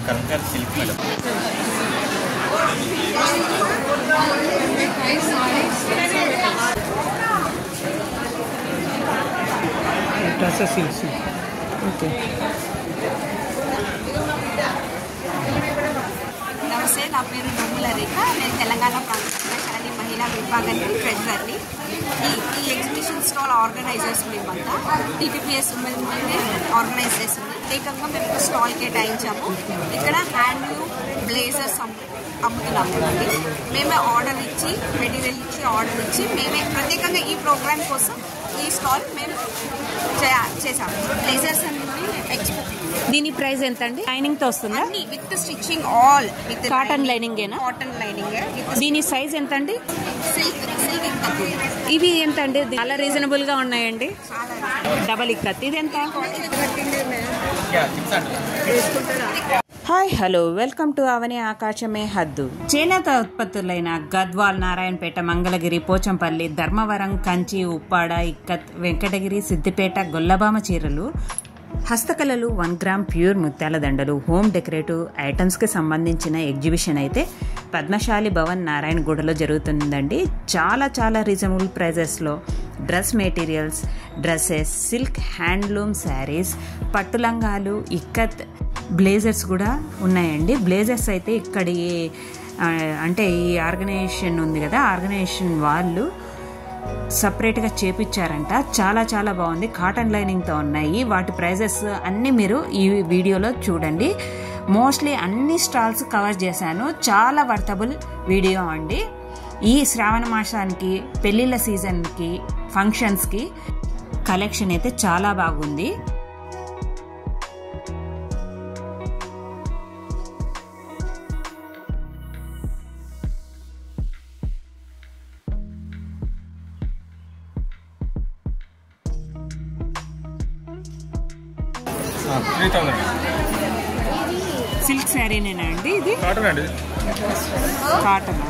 Karnataka silk madam okay. నమస్తే, నా పేరు నోముల రేఖ. నేను తెలంగాణ ప్రాంత మహిళా విభాగానికి ట్రెజరర్ని. ఈ ఎగ్జిబిషన్ స్టాల్ ఆర్గనైజర్స్ మేమంతా టీపీపీఎస్ ఉమెన్ ఆర్గనైజ్ చేస్తుంది. ప్రత్యేకంగా మేము స్టాల్ కేటాయించాము. ఇక్కడ హ్యాండ్లూమ్ బ్లేజర్స్ అమ్ముతున్నాము. మేమే ఆర్డర్ ఇచ్చి మెటీరియల్ ఇచ్చి ఆర్డర్ ఇచ్చి మేమే ప్రత్యేకంగా ఈ ప్రోగ్రామ్ కోసం ఈ స్టాల్ మేము చేసాము. బ్లేజర్స్ అనేది దీని ప్రైస్ ఎంత అండి? లైనింగ్ తో వస్తుందా? With stitching all with cotton lining ఏనా? Cotton lining. దీని సైజ్ ఎంత అండి? సిల్క్ ఇవి ఎంత అండి? చాలా రీజనబుల్ గా ఉన్నాయండి. డబల్ ఇక్కత్ ఇది ఎంత? హాయ్ హలో, వెల్కమ్ టు అవని ఆకాశమే హద్దు. చేనేత ఉత్పత్తులైన గద్వాల్, నారాయణపేట, మంగళగిరి, పోచంపల్లి, ధర్మవరం, కంచి, ఉప్పాడ, ఇక్కత్, వెంకటగిరి, సిద్దిపేట, గొల్లబామ చీరలు, హస్తకళలు, 1 గ్రామ్ ప్యూర్ ముత్యాల దండలు, హోమ్ డెకరేటివ్ ఐటమ్స్కి సంబంధించిన ఎగ్జిబిషన్ అయితే పద్మశాలి భవన్ నారాయణగూడలో జరుగుతుందండి. చాలా రీజనబుల్ ప్రైజెస్లో dress materials, dresses, silk, handloom saris, పట్టులంగాలు, ఇక్కత్, బ్లేజర్స్ కూడా ఉన్నాయండి. బ్లేజర్స్ అయితే ఇక్కడి అంటే ఈ ఆర్గనైజేషన్ ఉంది కదా, ఆర్గనైజేషన్ వాళ్ళు సపరేట్గా చేపించారంట. చాలా బాగుంది. కాటన్ లైనింగ్తో ఉన్నాయి. వాటి ప్రైజెస్ అన్నీ మీరు ఈ వీడియోలో చూడండి. మోస్ట్లీ అన్ని స్టాల్స్ కవర్ చేశాను. చాలా వర్తబుల్ వీడియో అండి. ఈ శ్రావణ మాసానికి, పెళ్లిళ్ళ సీజన్కి, ఫంక్షన్స్కి కలెక్షన్ అయితే చాలా బాగుంది. సిల్క్ శారీనేనా అండి? ఇది కాటన్ అండి. కాటన్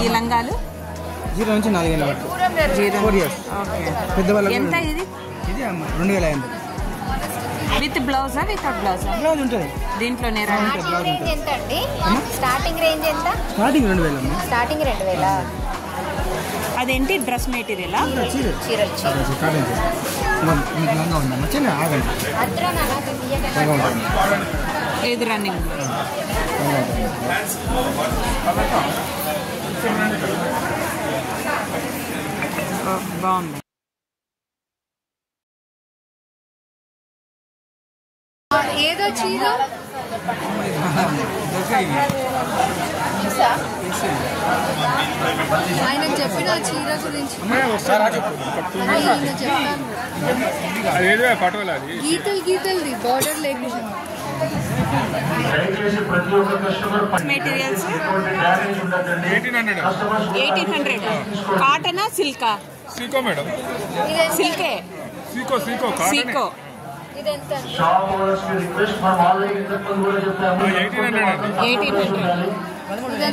ఈ లంగాలు 0 నుంచి 4 ఏళ్ళ వరకు. 4 years. ఎంత ఇది? ఇది 2500. విత్ బ్లౌజా? వితౌట్ బ్లౌజా? బ్లౌజ్ ఉంటుంది దీంట్లోనే. స్టార్టింగ్ రేంజ్ ఎంత? స్టార్టింగ్ 2000. స్టార్టింగ్ 2000. అదేంటి డ్రెస్ మెటీరియల్? ఏది రన్నింగ్? బాగుంది. ఏదో చీర ఆయన చెప్పిన చీర గురించి గీతలు బార్డర్ లేకుండా మెటీరియల్స్ 1800. కాటనా సిల్కా? సీకో మేడం. సిల్కే. సీకో. ఇదెంత? 1800.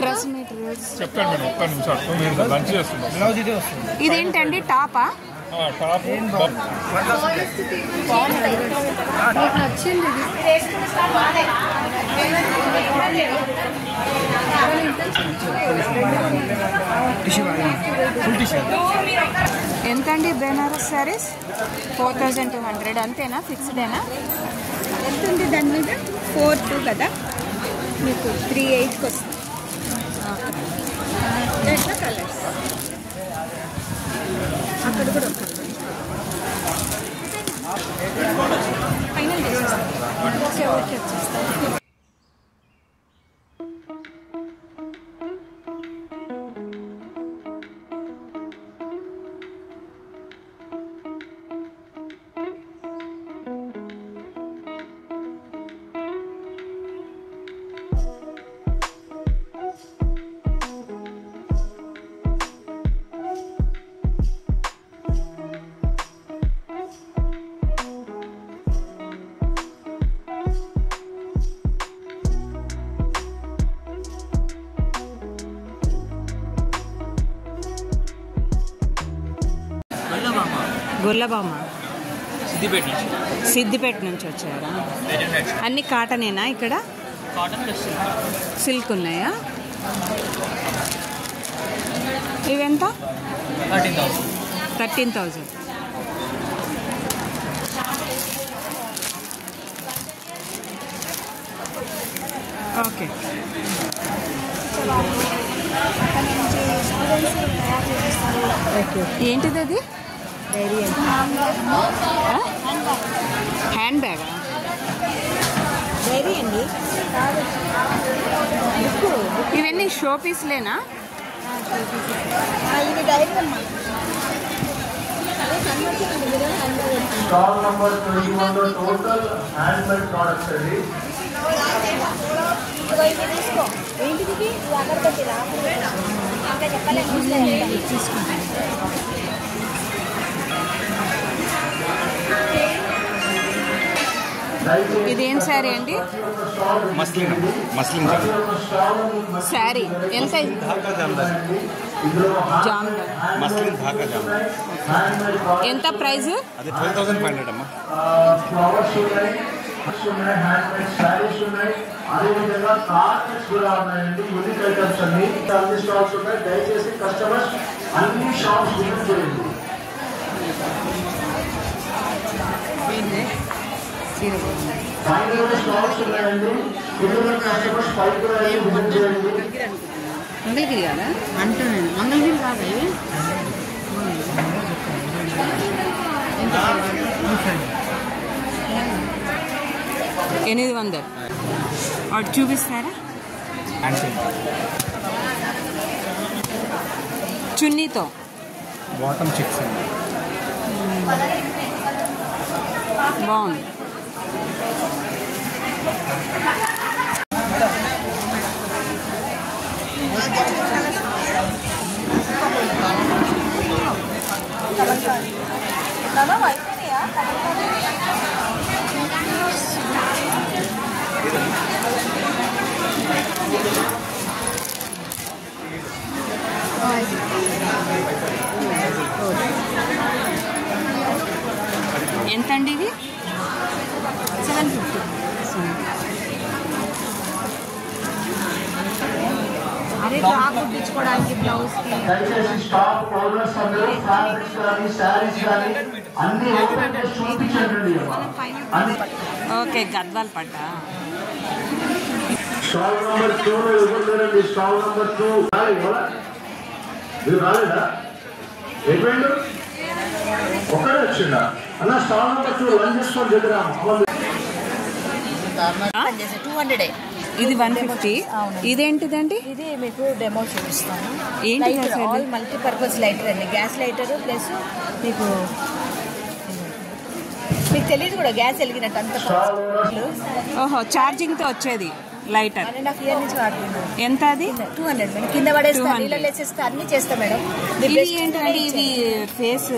డ్రెస్ మెటీరియల్స్ చెప్తాను మేడం, ఒక్క నిమిషం. లంచ్ చేస్తున్నాం. బ్లౌజ్ ఇదే వస్తుంది. ఇదేంటండి? టాపా? టాప్ నచ్చింది. ఎంతండి బెనారస్ శారీస్? 4200. అంతేనా? ఫిక్స్డేనా? ఎంత ఉంది దాని మీద? 42 కదా, మీకు 38కి వస్తుంది. ఎట్లా కలర్స్ అక్కడ కూడా ఫైనల్ చేసేస్తాను. ఓకే వచ్చేస్తాను. గొల్లబామ సిద్దిపేట నుంచి. సిద్దిపేట నుంచి వచ్చారా? అన్ని కాటనేనా ఇక్కడ? కాటన్ ప్లస్ సిల్క్ ఉన్నాయా? ఇవెంత? 13,000. 13,000. ఓకే. ఏంటిది అది? హ్యాండ్ బ్యాగా? డైరీ అండి. ఇవన్నీ షో పీస్లేనా? ఇది డైరీ అమ్మా. స్టాల్ నంబర్ 21 లో టోటల్ హ్యాండ్ మేడ్ ప్రొడక్ట్స్ అండి. తీసుకో. ఏంటిది? అగరబత్తి ఇంకా చెప్పలేదు. ఇదేం శారీ అండి? మస్లిన్ శారీ ఎంత? జామ్ మస్లిన్ ధాకా జామ్ ఎంత ప్రైస్? అది 12,500 అమ్మా. ఫ్లవర్స్ ఉన్నాయి, హ్యాండ్ మేడ్ శారీస్ ఉన్నాయి, అదేవిధంగా కార్పెట్స్ కూడా ఉన్నాయండి. యూనిక్ ఐటమ్స్ అన్ని స్టాల్స్ ఉన్నాయి. దయచేసి కస్టమర్స్ అన్ని షాప్స్ విజిట్ చేయండి. ఫైనల్ స్టాల్స్ ఉన్నాయండి. కస్టమర్స్ పైకి విజిట్ చేయండి. మంగళగిరి కాదా? అంటున్నాను మంగళగిరి కాదా? 800. వాడు చూపిస్తారా? చున్నీతో బాటమ్ చెక్స్ అండి. బాగుంది. ఎంత అండి ఇది? 750. అరే కుట్టించుకోవడానికి బ్లౌజ్ దయచేసి స్టాక్ పౌడర్స్ అందరూ ఫ్యాబ్రిక్స్ కానీ శారీస్ కానీ అన్ని ఓపెన్ చేసి చూపించండి. ఓకే. గద్వాల్ పట్ట. స్టాల్ నంబర్ 2 లో ఇవ్వలేదండి. స్టాల్ నంబర్ 2 రాలేదా? ఎటువంటి ఒకటే వచ్చిందా అన్న? స్టాల్ నంబర్ 2 లంచ్ చేసుకొని దగ్గర 200. ఇది 150. ఇదేంటిదండి? ఇది మీకు డెమో చూపిస్తాను. ఏంటి? ఆల్ మల్టీపర్పస్ లైటర్ అండి. గ్యాస్ లైటర్ ప్లస్ మీకు తెలియదు కూడా గ్యాస్ వెలిగినట్టు అంత. ఓహో, ఛార్జింగ్ తో వచ్చేది లైటర్. 1.5 year నుంచి వాడుతున్నాం. ఎంత అది? 200 మేడం. కింద పడేస్తా, నీళ్ళలో వేసేస్తా, అన్ని చేస్తాం మేడం. ఇది ఏంటంటే ఇది face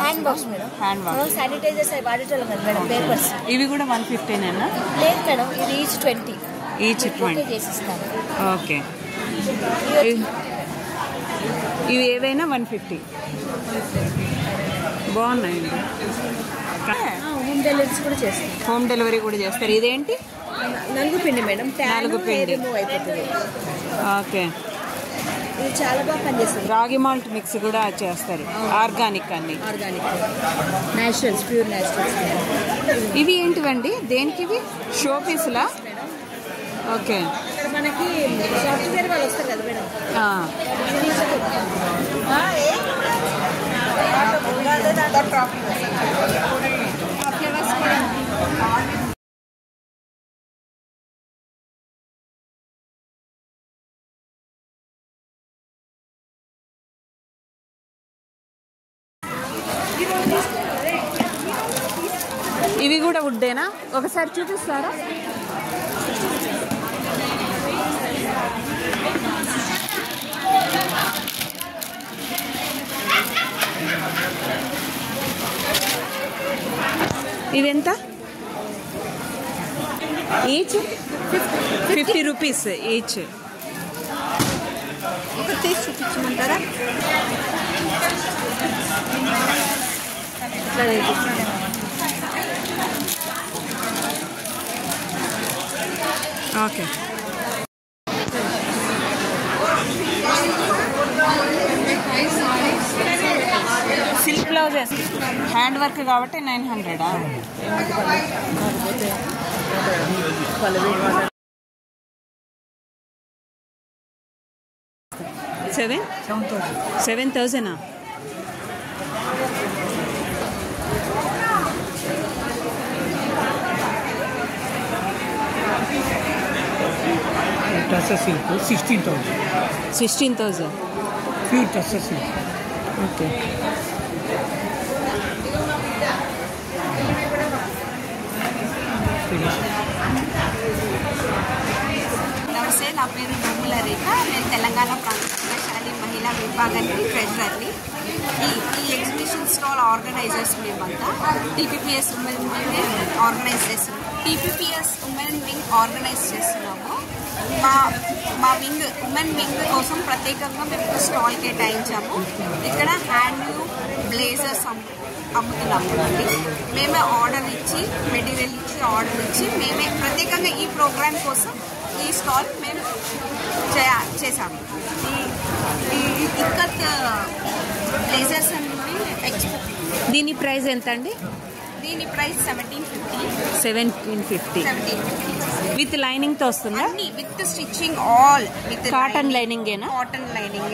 hand wash madam. Hand wash. Sanitizers అవి వాడేటోళ్ళం కదా మేడం. పేపర్స్ ఇవి కూడా 150నేనా? లేదు మేడం, ఇది ఈచ్ 20. ఈచ్ 20 చేసిస్తాను. ఓకే. ఇవి ఏవైనా 150. బాగున్నాయండి. హోమ్ డెలివరీస్ కూడా చేస్తాం. హోమ్ డెలివరీ కూడా చేస్తారు. ఇదేంటి? నలుగు పిండి మేడం. నలుగు పిండి అయిపోతుంది. ఓకే. ఇది చాలా బాగా పనిచేస్తుంది. రాగి మాల్ట్ మిక్స్ కూడా చేస్తారు. ఆర్గానిక్ అన్ని. Organic naturals, pure naturals. ఇవి ఏంటివండి? దేనికి ఇవి? షో పీసులా? ఓకే. ఇక్కడ మనకి సాఫ్ట్వేర్ వాళ్ళు వస్తారు కదా మేడం. ఇవి కూడా వుడ్డేనా? ఒకసారి చూపిస్తారా? ఇవెంత? Each 50 rupees each. ఒక తీసి చూపించమంటారా? Okay. Silk blouses hand work కాబట్టి 900. 7,000. Tussar silk 16,000 pure tussar silk. Okay. నమస్తే, నా పేరు నోముల రేఖ. నేను తెలంగాణ ప్రాంతశాలి మహిళా విభాగానికి ట్రెజరర్ని. ఈ ఎగ్జిబిషన్ స్టాల్ ఆర్గనైజర్స్ మేమంతా టీపీపీఎస్ ఉమెన్ వింగ్ ఆర్గనైజ్ చేస్తున్నాం. టీపీపీఎస్ ఉమెన్ వింగ్ ఆర్గనైజ్ చేస్తున్నాము. మా వింగ్ ఉమెన్ వింగ్ కోసం ప్రత్యేకంగా మేము స్టాల్ కేటాయించాము. ఇక్కడ హ్యాండ్లూమ్ బ్లేజర్స్ అమ్ముతున్నాము. మేమే ఆర్డర్ ఇచ్చి మెటీరియల్ ఇచ్చి ఆర్డర్ ఇచ్చి మేమే ప్రత్యేకంగా ఈ ప్రోగ్రామ్ కోసం ఈ స్టాల్ మేము చేసాము. ఈ ఇక్కత్ బ్లేజర్స్ అనేది దీని ప్రైస్ ఎంత అండి? దీని ప్రైస్ 1750. విత్ లైనింగ్ తో వస్తుందా? With stitching all with cotton lining ఏనా? Cotton lining.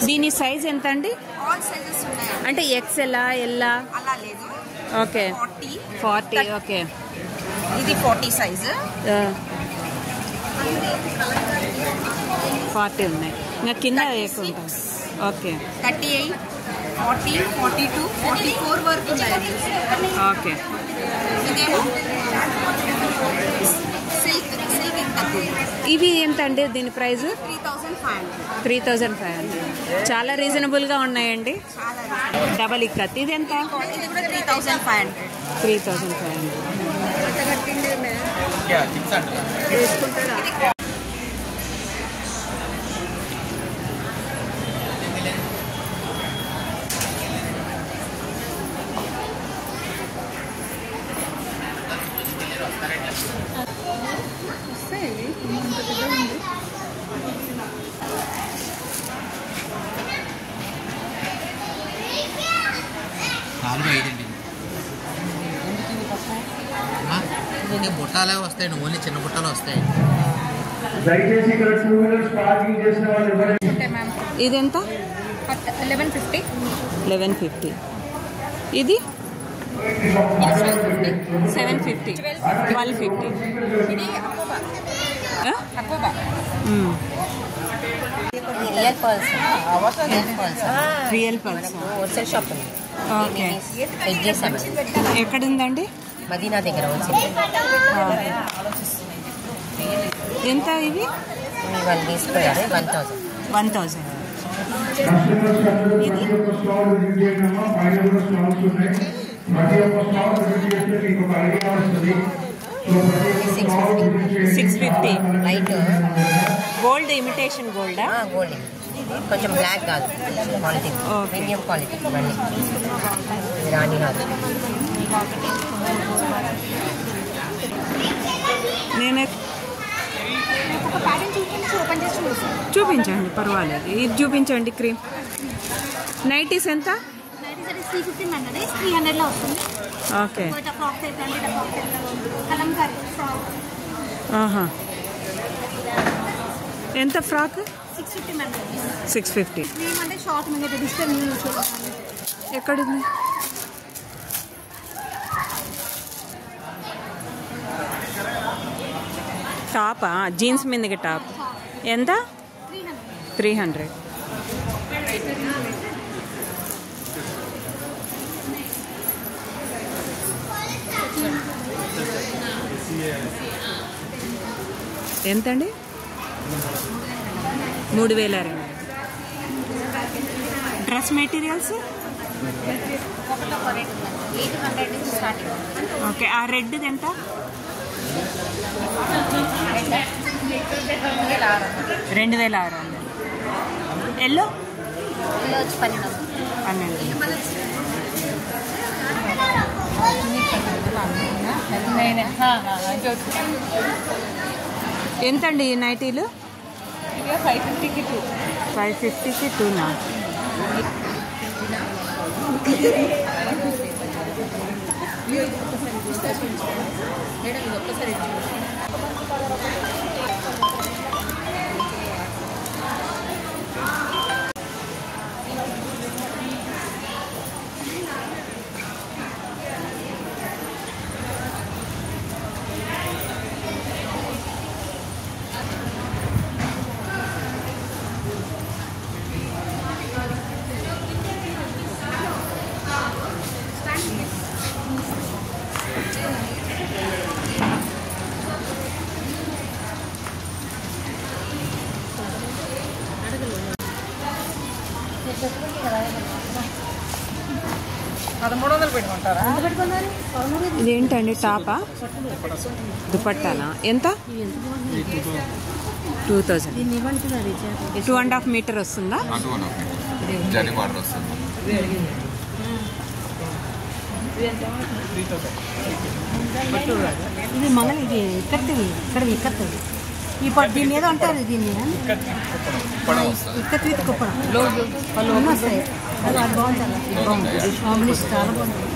దీని సైజ్ ఎంత అండి? ఆల్ సైజెస్ ఉన్నాయి. అంటే ఎక్స్ఎల్ ఎల్ అలా లేదు. ఓకే 40. ఓకే. ఇది 40 సైజు. 40 ఉన్నాయి. ఇంకా కింద ఎక్కువ ఉంటుంది. ఓకే. 38, 40, 42, 44 వరకు ఉన్నాయి. ఓకే. ఇదేమో సిల్క్ ఇక్కత్. ఇవి ఎంత అండి దీని ప్రైస్? 3,500. చాలా రీజనబుల్గా ఉన్నాయండి. డబల్ ఇక్కత్ ఇది ఎంత? ఇది కూడా 3,500. 3,500. బుట్టాలే వస్తాయండి, ఓన్లీ చిన్న బుట్టాలు వస్తాయి. దయచేసి ఇక్కడ 2 వీలర్స్ పార్కింగ్ చేసిన వాళ్ళు ఎవరైనా ఇది ఎంత? 1150. 1150. ఇది 750. 1250. రియల్ పర్స్ హోల్సేల్ షాప్ ఉంది. ఓకే. ఎక్కడుందండి? మదీనా దగ్గర హోల్సేల్. ఎంత ఇవి? వాళ్ళు తీసుకున్నారు 1,000. 1,000. ఇది 650. లైట్ గోల్డ్ ఇమిటేషన్ గోల్డా? గోల్డ్. కొంచెం బ్లాక్ కాదు, క్వాలిటీ ప్రీమియం క్వాలిటీ. ఇవన్నీ రాణి కాదు. నేనే చూపించండి, పర్వాలేదు. ఇది చూపించండి. క్రీమ్ నైటీస్ ఎంత? 300లో వస్తుంది. ఓకే. ఎంత ఫ్రాక్? 650. అంటే షార్ట్ మీద డిస్టెన్స్ ఎక్కడుంది? టాపా? జీన్స్ మీదకి టాప్ ఎంత? 300. ఎంతండి? 3,200. డ్రెస్ మెటీరియల్స్ 800 నుంచి స్టార్టింగ్. ఓకే. ఆ రెడ్ ఎంత? 2,600. ఎల్లో? వచ్చి 12. 12. ఎంతండి ఈ నైటీలు? 550కి 2నా? ఇదేంటండి టాపా? దుపట్టానా? ఎంత? 2000. 2.5 మీటర్ వస్తుందా? ఇది మనం ఇది ఇక్కడివి ఇక్కడివి ఈ దీని మీద అంటారు దీన్ని ఇక్కడ కుప్పడం వస్తాయి. అది బాగుంటుంది, కాంబినేషన్ చాలా బాగుంటుంది.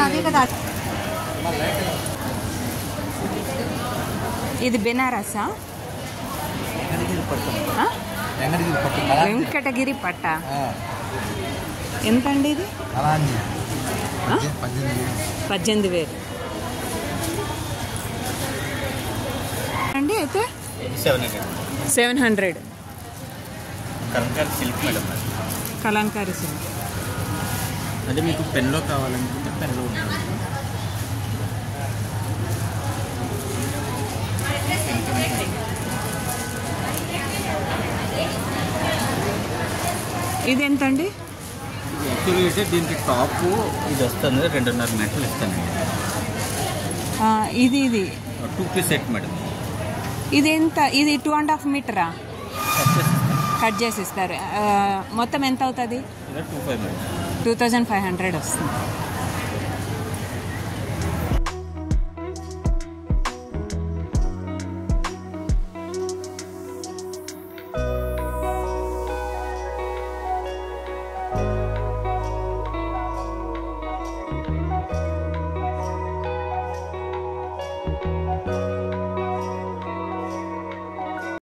అదే కదా. ఇది బెనారసా? వెంకటగిరి పట్ట. ఎంతండి ఇది? 18,000 అండి. అయితే 700. Kalamkari silk madam. Kalamkari silk. అదే మీకు పెన్లో కావాలనుకుంటే పెన్లో ఉంటుంది. ఇది ఎంతండి? యాక్చువల్లీ అయితే దీనికి టాప్ ఇది వస్తుంది 2.5 మీటర్లు ఇస్తానండి. ఇది 2 పీస్ సెట్ మేడం. ఇది ఎంత? ఇది 2.5 మీటరా? కట్ చేసి ఇస్తారు. మొత్తం ఎంత అవుతుంది? 2500 వస్తుంది.